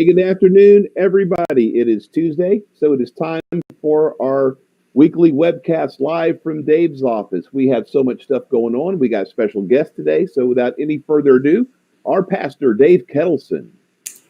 Good afternoon, everybody. It is Tuesday, so it is time for our weekly webcast live from Dave's office. We have so much stuff going on. We got a special guest today, so without any further ado, our pastor, Dave Kettleson.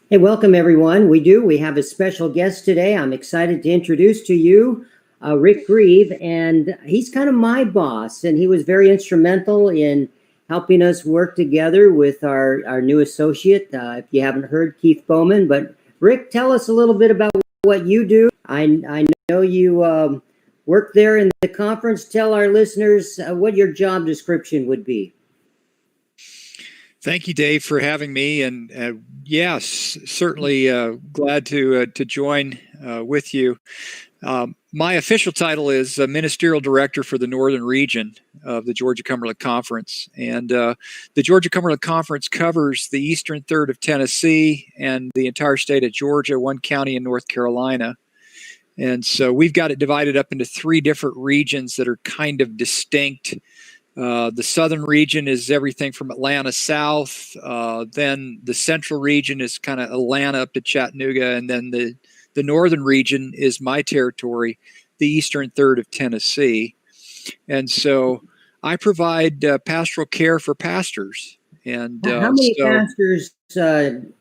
Hey, welcome, everyone. We have a special guest today. I'm excited to introduce to you Rick Greve, and he's kind of my boss, and he was very instrumental in helping us work together with our new associate, if you haven't heard, Keith Bowman. But Rick, tell us a little bit about what you do. I know you work there in the conference. Tell our listeners what your job description would be. Thank you, Dave, for having me. And yes, certainly glad to join with you. My official title is Ministerial Director for the Northern Region of the Georgia-Cumberland Conference. And the Georgia-Cumberland Conference covers the eastern third of Tennessee and the entire state of Georgia, one county in North Carolina. And so we've got it divided up into three different regions that are kind of distinct. The southern region is everything from Atlanta south. Then the central region is kind of Atlanta up to Chattanooga. And then the northern region is my territory, the eastern third of Tennessee. And so I provide pastoral care for pastors. And how many pastors do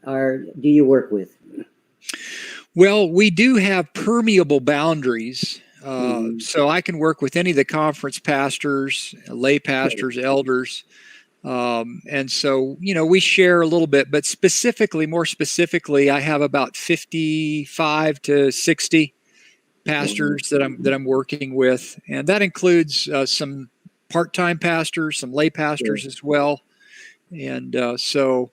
you work with? Well, we do have permeable boundaries. So I can work with any of the conference pastors, lay pastors, elders. And so, we share a little bit, but more specifically, I have about 55 to 60 pastors that I'm working with. And that includes some part-time pastors, some lay pastors as well. And so,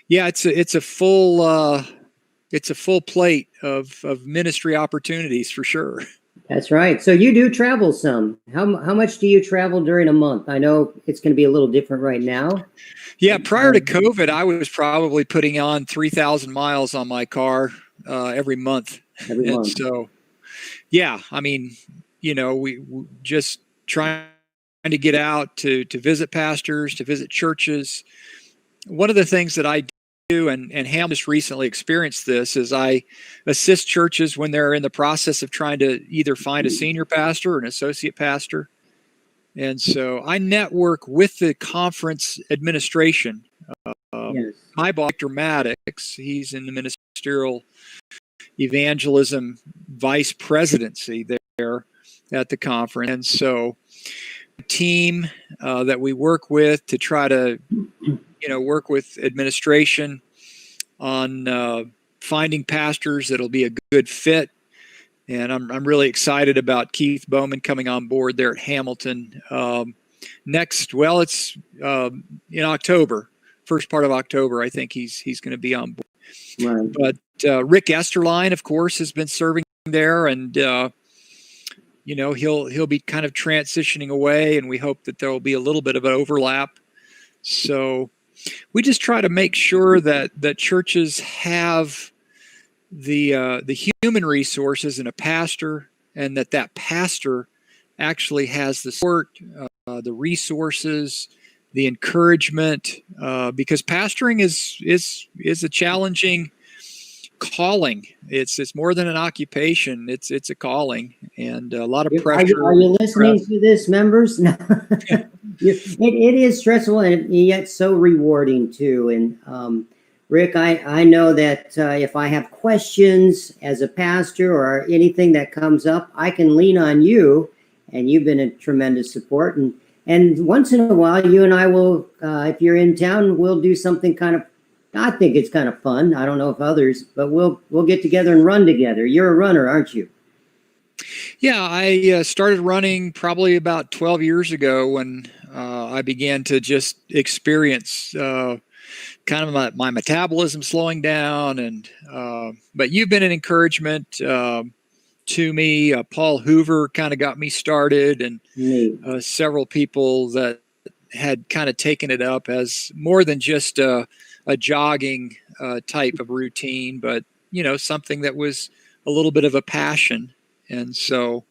yeah, it's a full plate of ministry opportunities for sure. That's right. So you do travel some. How much do you travel during a month? I know it's going to be a little different right now. Yeah, prior to COVID, I was probably putting on 3,000 miles on my car every month. So, yeah, I mean, we just trying to get out to visit pastors, to visit churches. One of the things that I do, and Ham just recently experienced this, is I assist churches when they're in the process of trying to either find a senior pastor or an associate pastor. And so I network with the conference administration. My boss, Dr. Maddox, he's in the ministerial evangelism vice presidency there at the conference. And so a team that we work with to try to work with administration on finding pastors that'll be a good fit. And I'm really excited about Keith Bowman coming on board there at Hamilton next. Well, it's in October, first part of October. I think he's going to be on board. Right. But Rick Esterline, of course, has been serving there, and he'll be kind of transitioning away, and we hope that there will be a little bit of an overlap. So we just try to make sure that churches have the human resources in a pastor, and that pastor actually has the support, the resources, the encouragement, because pastoring is a challenging calling. It's more than an occupation. It's a calling, and a lot of pressure. Are you listening to this, members? No. It is stressful and yet so rewarding too. And Rick, I know that if I have questions as a pastor or anything that comes up, I can lean on you, and you've been a tremendous support. And once in a while, you and I will, if you're in town, we'll do something I think it's kind of fun. I don't know if others, but we'll get together and run together. You're a runner, aren't you? Yeah, I started running probably about 12 years ago when I began to just experience kind of my metabolism slowing down. And but you've been an encouragement to me. Paul Hoover kind of got me started, and several people that had kind of taken it up as more than just a jogging type of routine, but something that was a little bit of a passion. And so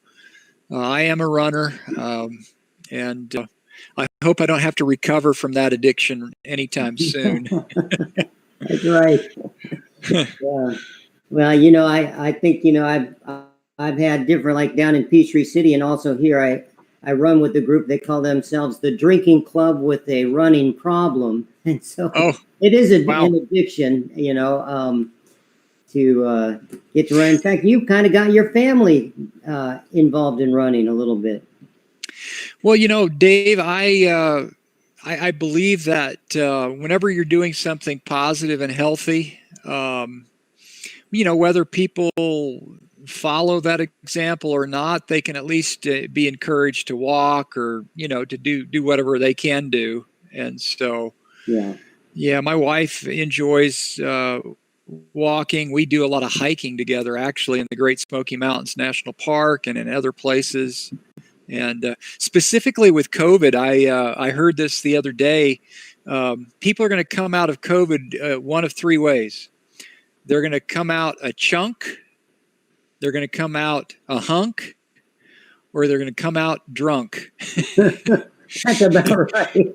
I am a runner, and I hope I don't have to recover from that addiction anytime soon. That's right. Yeah. Well, I think, I've had different, like down in Peachtree City and also here, I run with the group. They call themselves the Drinking Club with a Running Problem. And so Oh, it is wow. an addiction, to get to run. In fact, you've kind of got your family involved in running a little bit. Well, Dave, I believe that whenever you're doing something positive and healthy, whether people follow that example or not, they can at least be encouraged to walk or, to do whatever they can do. And so, yeah, my wife enjoys walking. We do a lot of hiking together, actually, in the Great Smoky Mountains National Park and in other places. And specifically with COVID, I heard this the other day. People are going to come out of COVID one of three ways. They're going to come out a chunk, they're going to come out a hunk, or they're going to come out drunk. That's about right.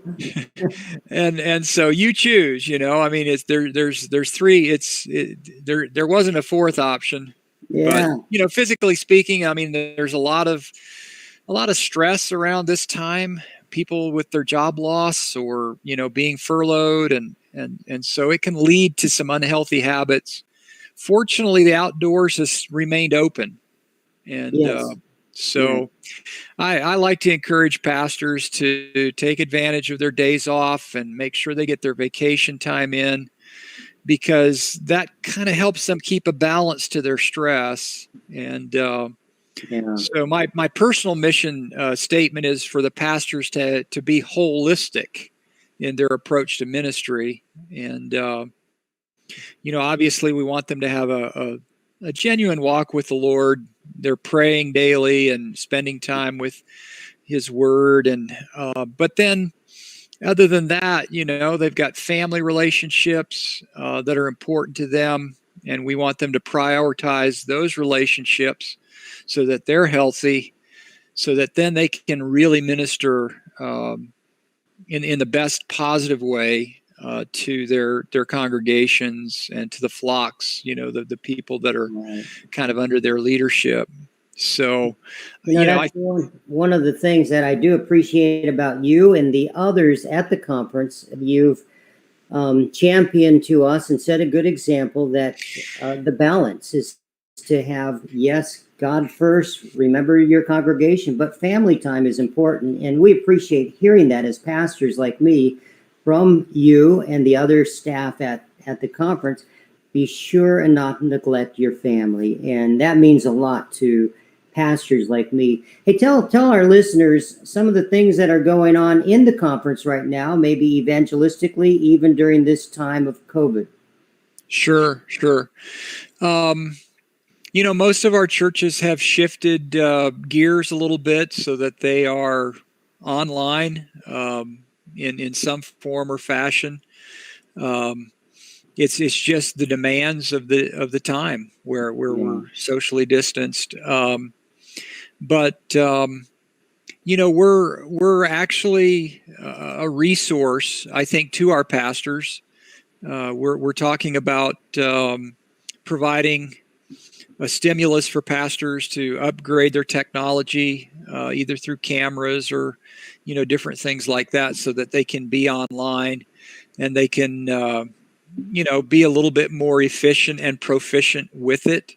and so you choose. I mean, it's there's three. There wasn't a fourth option. Yeah. But physically speaking, I mean, there's a lot of stress around this time. People with their job loss or being furloughed, and so it can lead to some unhealthy habits. Fortunately, the outdoors has remained open, and so I like to encourage pastors to take advantage of their days off and make sure they get their vacation time in, because that kind of helps them keep a balance to their stress. And so my personal mission statement is for the pastors to be holistic in their approach to ministry. And obviously we want them to have a genuine walk with the Lord. They're praying daily and spending time with His Word, and but then other than that, they've got family relationships that are important to them, and we want them to prioritize those relationships so that they're healthy, so that then they can really minister in the best positive way to their congregations and to the flocks, the people that are kind of under their leadership. So, that's one of the things that I do appreciate about you and the others at the conference. You've championed to us and set a good example that the balance is to have, yes, God first, remember your congregation, but family time is important. And we appreciate hearing that as pastors like me from you and the other staff at the conference. Be sure and not neglect your family. And that means a lot to pastors like me. Hey, tell our listeners some of the things that are going on in the conference right now, maybe evangelistically, even during this time of COVID. Sure. Most of our churches have shifted gears a little bit so that they are online in some form or fashion. It's just the demands of the time where we're socially distanced. But we're actually a resource, I think, to our pastors. We're talking about providing a stimulus for pastors to upgrade their technology, either through cameras or, different things like that, so that they can be online and they can, be a little bit more efficient and proficient with it.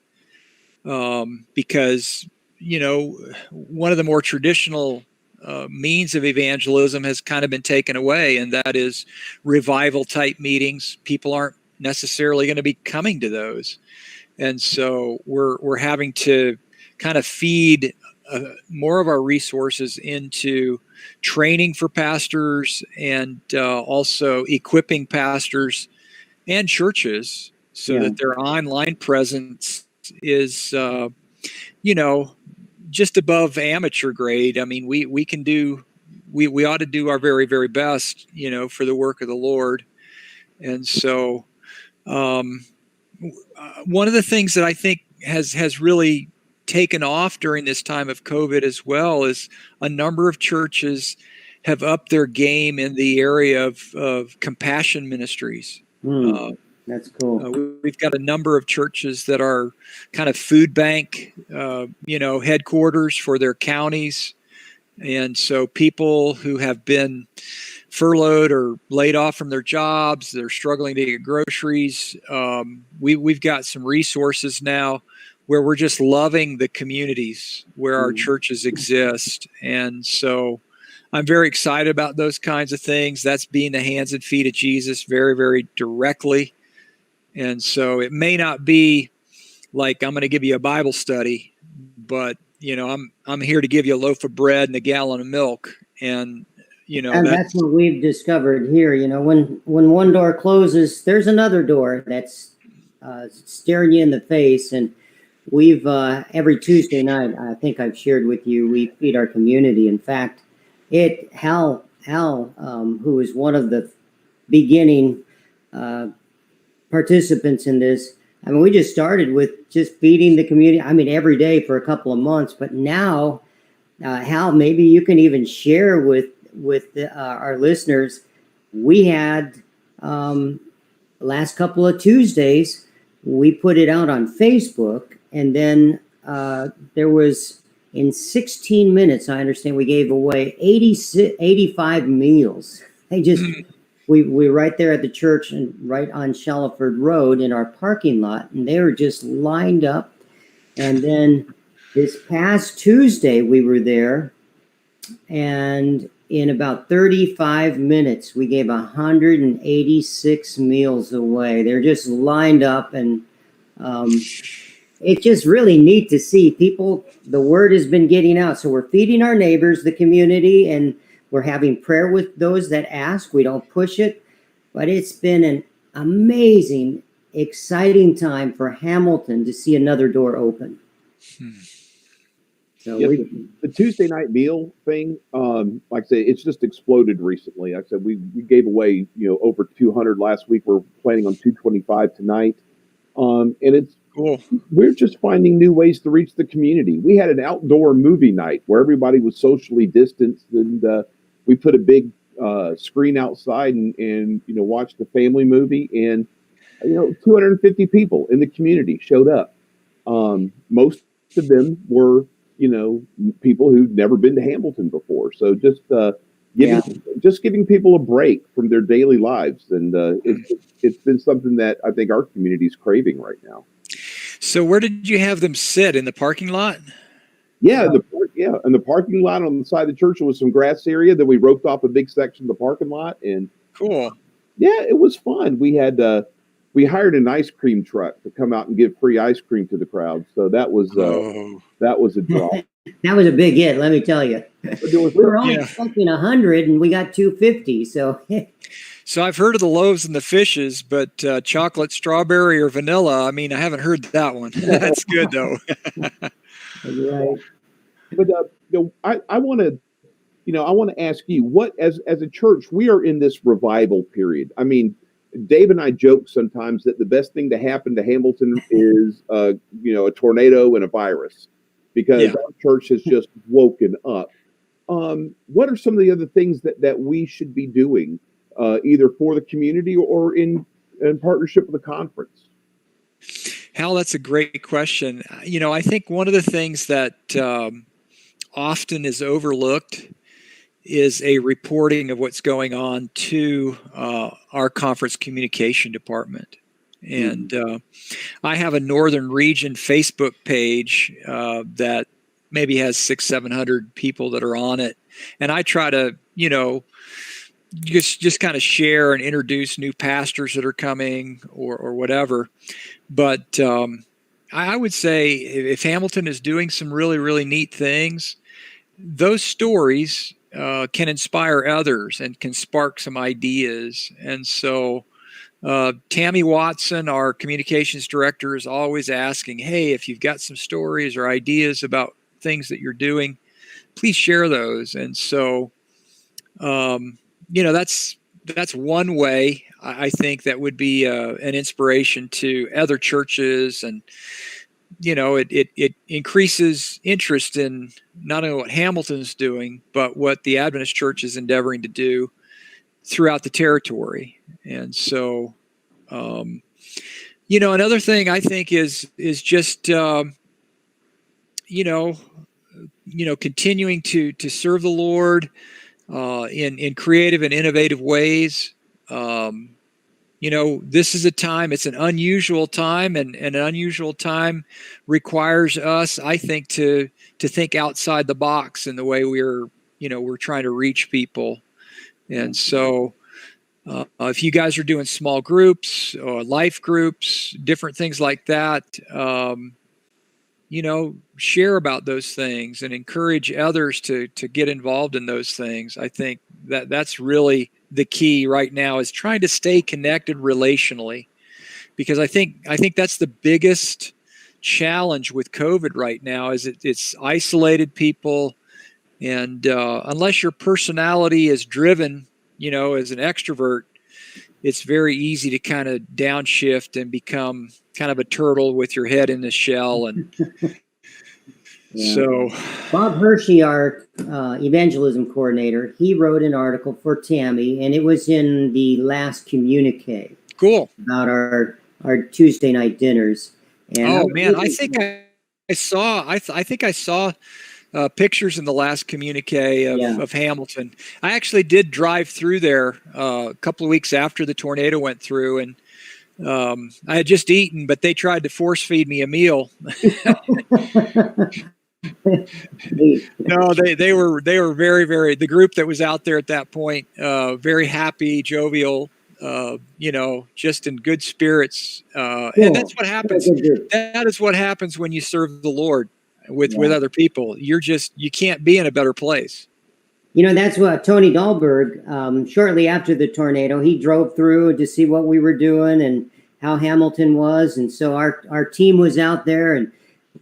Because, one of the more traditional means of evangelism has kind of been taken away, and that is revival type meetings. People aren't necessarily going to be coming to those. And so we're having to kind of feed more of our resources into training for pastors and also equipping pastors and churches so that their online presence is, just above amateur grade. I mean, we ought to do our very, very best, for the work of the Lord. And so, one of the things that I think has really taken off during this time of COVID as well is a number of churches have upped their game in the area of compassion ministries. That's cool. We've got a number of churches that are kind of food bank, headquarters for their counties. And so people who have been furloughed or laid off from their jobs, they're struggling to get groceries. We've got some resources now where we're just loving the communities where our churches exist. And so I'm very excited about those kinds of things. That's being the hands and feet of Jesus very, very directly. And so it may not be like I'm going to give you a Bible study, but I'm here to give you a loaf of bread and a gallon of milk. And that's what we've discovered here. When one door closes, there's another door that's staring you in the face. And we've every Tuesday night, I think I've shared with you, we feed our community. In fact, Hal, who is one of the beginning participants in this. I mean, we just started with just feeding the community. I mean, every day for a couple of months. But now, Hal, maybe you can even share with our listeners. We had last couple of Tuesdays, we put it out on Facebook, and then there was in 16 minutes. I understand we gave away 85 meals. They just. We right there at the church and right on Shallowford Road in our parking lot, and they were just lined up. And then this past Tuesday, we were there, and in about 35 minutes, we gave 186 meals away. They're just lined up, and it's just really neat to see people. The word has been getting out, so we're feeding our neighbors, the community, and we're having prayer with those that ask. We don't push it, but it's been an amazing, exciting time for Hamilton to see another door open. So the Tuesday night meal thing, like I say, it's just exploded recently. Like I said, we gave away over 200 last week. We're planning on 225 tonight, and it's cool. We're just finding new ways to reach the community. We had an outdoor movie night where everybody was socially distanced, and we put a big screen outside and watched the family movie, and 250 people in the community showed up. Most of them were people who'd never been to Hamilton before. So just giving people a break from their daily lives, and it's been something that I think our community is craving right now. So where did you have them sit, in the parking lot? Yeah, in the parking lot on the side of the church, there was some grass area that we roped off a big section of the parking lot, and cool. Yeah, it was fun. We had we hired an ice cream truck to come out and give free ice cream to the crowd, so that was a draw. That was a big hit, let me tell you. We were only expecting 100, and we got 250. So. So I've heard of the loaves and the fishes, but chocolate, strawberry, or vanilla. I mean, I haven't heard that one. That's good though. Right. But I want to ask you, what as a church, we are in this revival period. I mean, Dave and I joke sometimes that the best thing to happen to Hamilton is a tornado and a virus, because our church has just woken up. What are some of the other things that we should be doing, either for the community or in partnership with the conference? Hal, that's a great question. I think one of the things that often is overlooked is a reporting of what's going on to our conference communication department. And I have a Northern Region Facebook page that maybe has 600-700 people that are on it. And I try to, just kind of share and introduce new pastors that are coming or whatever. But I would say if Hamilton is doing some really, really neat things, those stories can inspire others and can spark some ideas. And so Tammy Watson, our communications director, is always asking, hey, if you've got some stories or ideas about things that you're doing, please share those. And so, that's one way I think that would be an inspiration to other churches. And, it increases interest in not only what Hamilton's doing, but what the Adventist Church is endeavoring to do throughout the territory. And so, Another thing I think is just continuing to serve the Lord in creative and innovative ways. This is a time, it's an unusual time, and an unusual time requires us, I think, to think outside the box in the way we're trying to reach people. And so if you guys are doing small groups or life groups, different things like that, share about those things and encourage others to get involved in those things. I think that's really the key right now, is trying to stay connected relationally, because I think that's the biggest challenge with COVID right now, is it's isolated people. And unless your personality is driven, as an extrovert, it's very easy to kind of downshift and become kind of a turtle with your head in the shell. And so Bob Hershey, our evangelism coordinator, he wrote an article for Tammy, and it was in the last communique. Cool. About our Tuesday night dinners. And I think I saw pictures in the last communique of Hamilton. I actually did drive through there a couple of weeks after the tornado went through, and I had just eaten, but they tried to force feed me a meal. No, they were very, very, the group that was out there at that point, very happy, jovial, just in good spirits. And that's what happens. That is what happens when you serve the Lord with other people. You can't be in a better place. That's what Tony Dahlberg, shortly after the tornado, he drove through to see what we were doing and how Hamilton was. And so our team was out there, and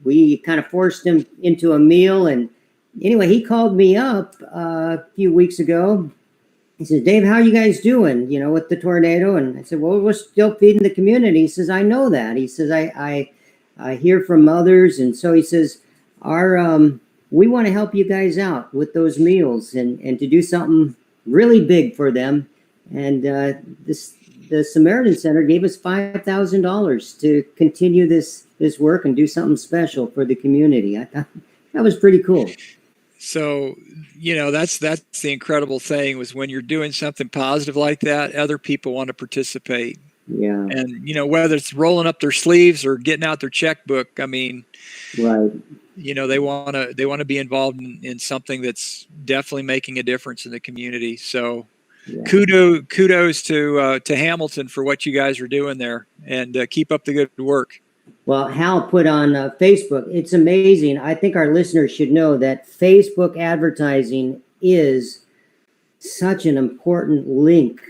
we kind of forced him into a meal. And anyway, he called me up a few weeks ago. He says, "Dave, how are you guys doing, with the tornado?" And I said, "Well, we're still feeding the community." He says, "I know that." He says, I hear from others. And so he says, we want to help you guys out with those meals and to do something really big for them. And the Samaritan Center gave us $5,000 to continue this work and do something special for the community. I thought that was pretty cool. So, that's the incredible thing, was when you're doing something positive like that, other people want to participate. Yeah. And, whether it's rolling up their sleeves or getting out their checkbook, I mean, right. They want to be involved in something that's definitely making a difference in the community. So kudos to Hamilton for what you guys are doing there, and keep up the good work. Well, Hal put on Facebook. It's amazing. I think our listeners should know that Facebook advertising is such an important link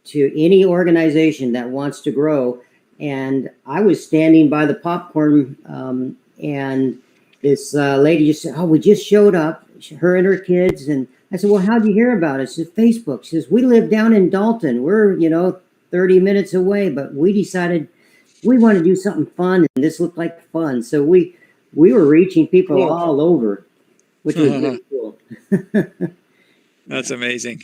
to any organization that wants to grow. And I was standing by the popcorn, and this lady just said, "Oh, we just showed up, her and her kids." And I said, "Well, how'd you hear about it?" She said, "Facebook." She says, "We live down in Dalton. We're, 30 minutes away, but we decided we want to do something fun, and this looked like fun." So we were reaching people all over, which was really cool. That's amazing.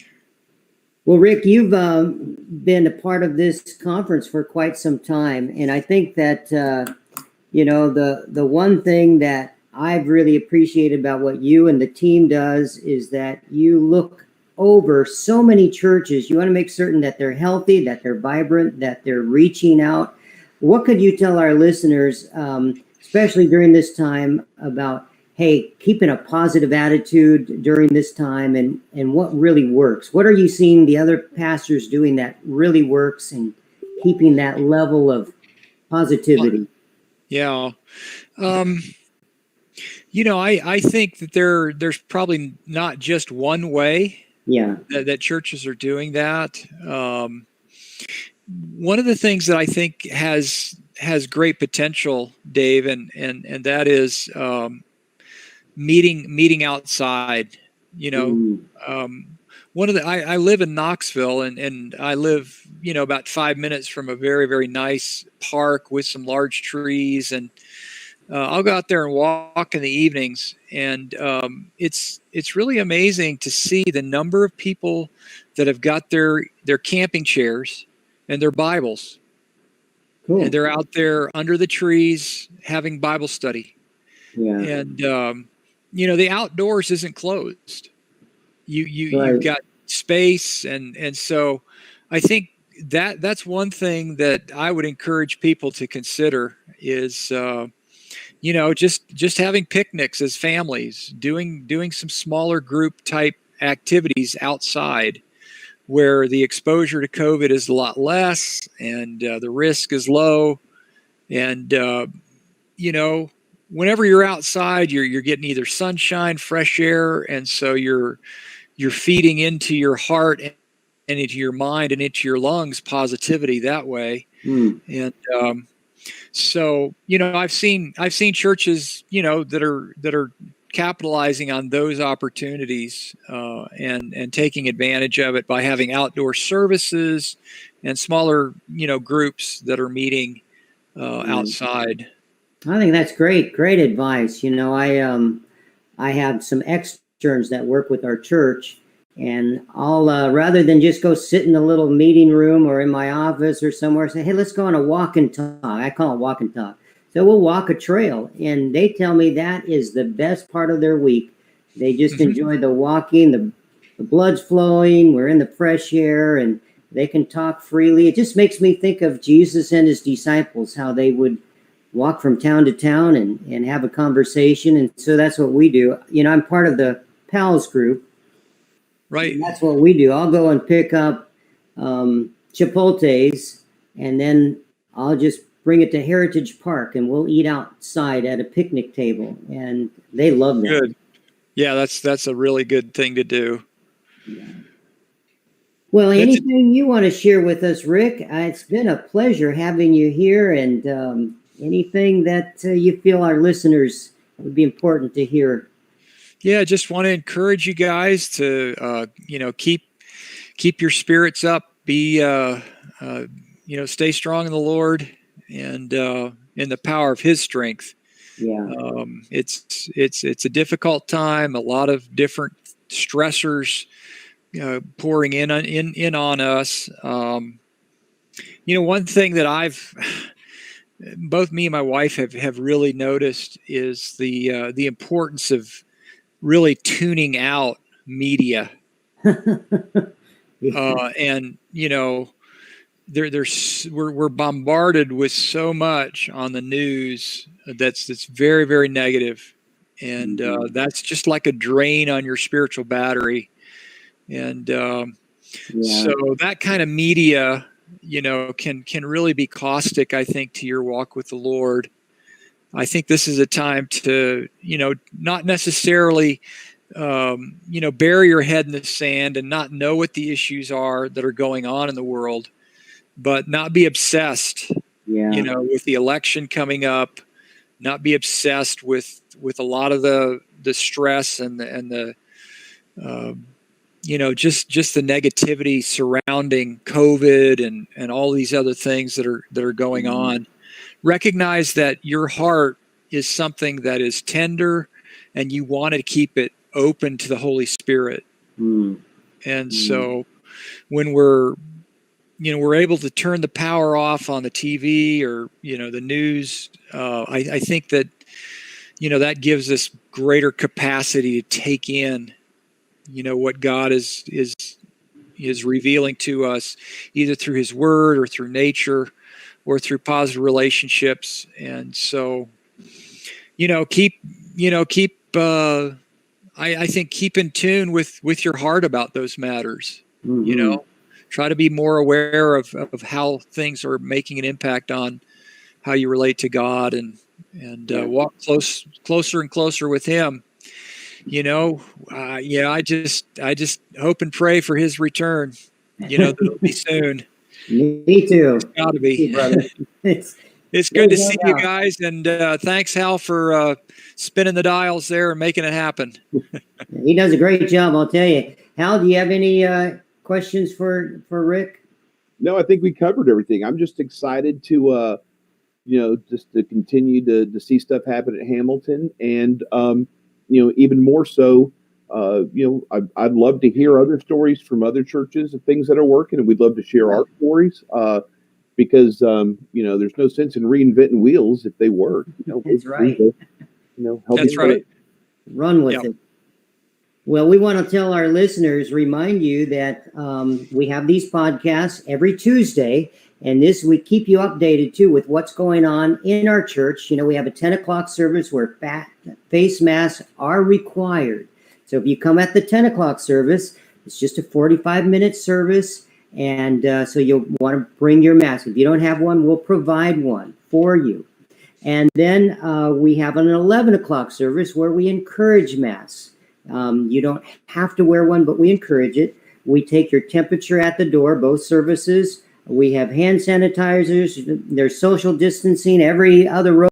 Well, Rick, you've been a part of this conference for quite some time, and I think that the one thing that I've really appreciated about what you and the team does is that you look over so many churches. You want to make certain that they're healthy, that they're vibrant, that they're reaching out. What could you tell our listeners, especially during this time, about, hey, keeping a positive attitude during this time, and what really works? What are you seeing the other pastors doing that really works and keeping that level of positivity? Yeah. I think that there's probably not just one way that churches are doing that. One of the things that I think has great potential, Dave, and that is meeting outside. I live in Knoxville, and I live about 5 minutes from a very, very nice park with some large trees, and I'll go out there and walk in the evenings, and it's really amazing to see the number of people that have got their camping chairs and their Bibles. Cool. And they're out there under the trees having Bible study. Yeah. And, the outdoors isn't closed. Right. You've got space. And so I think that's one thing that I would encourage people to consider is, just having picnics as families, doing some smaller group type activities outside where the exposure to COVID is a lot less and the risk is low. And, whenever you're outside, you're getting either sunshine, fresh air. And so you're feeding into your heart and into your mind and into your lungs positivity that way. And, so, I've seen churches, that are capitalizing on those opportunities and taking advantage of it by having outdoor services and smaller, groups that are meeting outside. I think that's great advice. I have some externs that work with our church, and I'll rather than just go sit in a little meeting room or in my office or somewhere, say, hey, let's go on a walk and talk. I call it walk and talk. So we'll walk a trail, and they tell me that is the best part of their week. They just enjoy the walking, the blood's flowing, we're in the fresh air, and they can talk freely. It just makes me think of Jesus and his disciples, how they would walk from town to town and have a conversation. And so that's what we do. I'm part of the PALS group. Right. And that's what we do. I'll go and pick up Chipotle's, and then I'll just bring it to Heritage Park, and we'll eat outside at a picnic table. And they love that. Good. Yeah, that's a really good thing to do. Yeah. Well, anything you want to share with us, Rick? It's been a pleasure having you here, and anything that you feel our listeners would be important to hear. Yeah, just want to encourage you guys to, keep your spirits up, be, stay strong in the Lord and in the power of his strength. Yeah. It's a difficult time, a lot of different stressors pouring in on us. One thing that both me and my wife have really noticed is the importance of really tuning out media. And we're bombarded with so much on the news that's very, very negative, and that's just like a drain on your spiritual battery. And so that kind of media, can really be caustic, I think, to your walk with the Lord. I think this is a time to, not necessarily, bury your head in the sand and not know what the issues are that are going on in the world, but not be obsessed, with the election coming up, not be obsessed with a lot of the stress and the just the negativity surrounding COVID and all these other things that are going on. Recognize that your heart is something that is tender, and you want to keep it open to the Holy Spirit. And so when we're able to turn the power off on the TV or, the news, I think that, that gives us greater capacity to take in, what God is revealing to us, either through his word or through nature or through positive relationships. And so, I think keep in tune with your heart about those matters. Try to be more aware of how things are making an impact on how you relate to God, and walk closer and closer with him. I just hope and pray for his return. That'll be soon. Me too. It's got to be. Brother. It's good to see you guys, and thanks, Hal, for spinning the dials there and making it happen. He does a great job, I'll tell you. Hal, do you have any questions for Rick? No, I think we covered everything. I'm just excited to, just to continue to see stuff happen at Hamilton, and even more so, I'd love to hear other stories from other churches of things that are working, and we'd love to share our stories. because there's no sense in reinventing wheels if they work. That's right. Help That's right. Run with it. Well, we want to tell our listeners, remind you that we have these podcasts every Tuesday, and we keep you updated too with what's going on in our church. We have a 10 o'clock service where face masks are required. So if you come at the 10 o'clock service, it's just a 45-minute service, and so you'll want to bring your mask. If you don't have one, we'll provide one for you. And then we have an 11 o'clock service where we encourage masks. You don't have to wear one, but we encourage it. We take your temperature at the door, both services. We have hand sanitizers. There's social distancing every other row.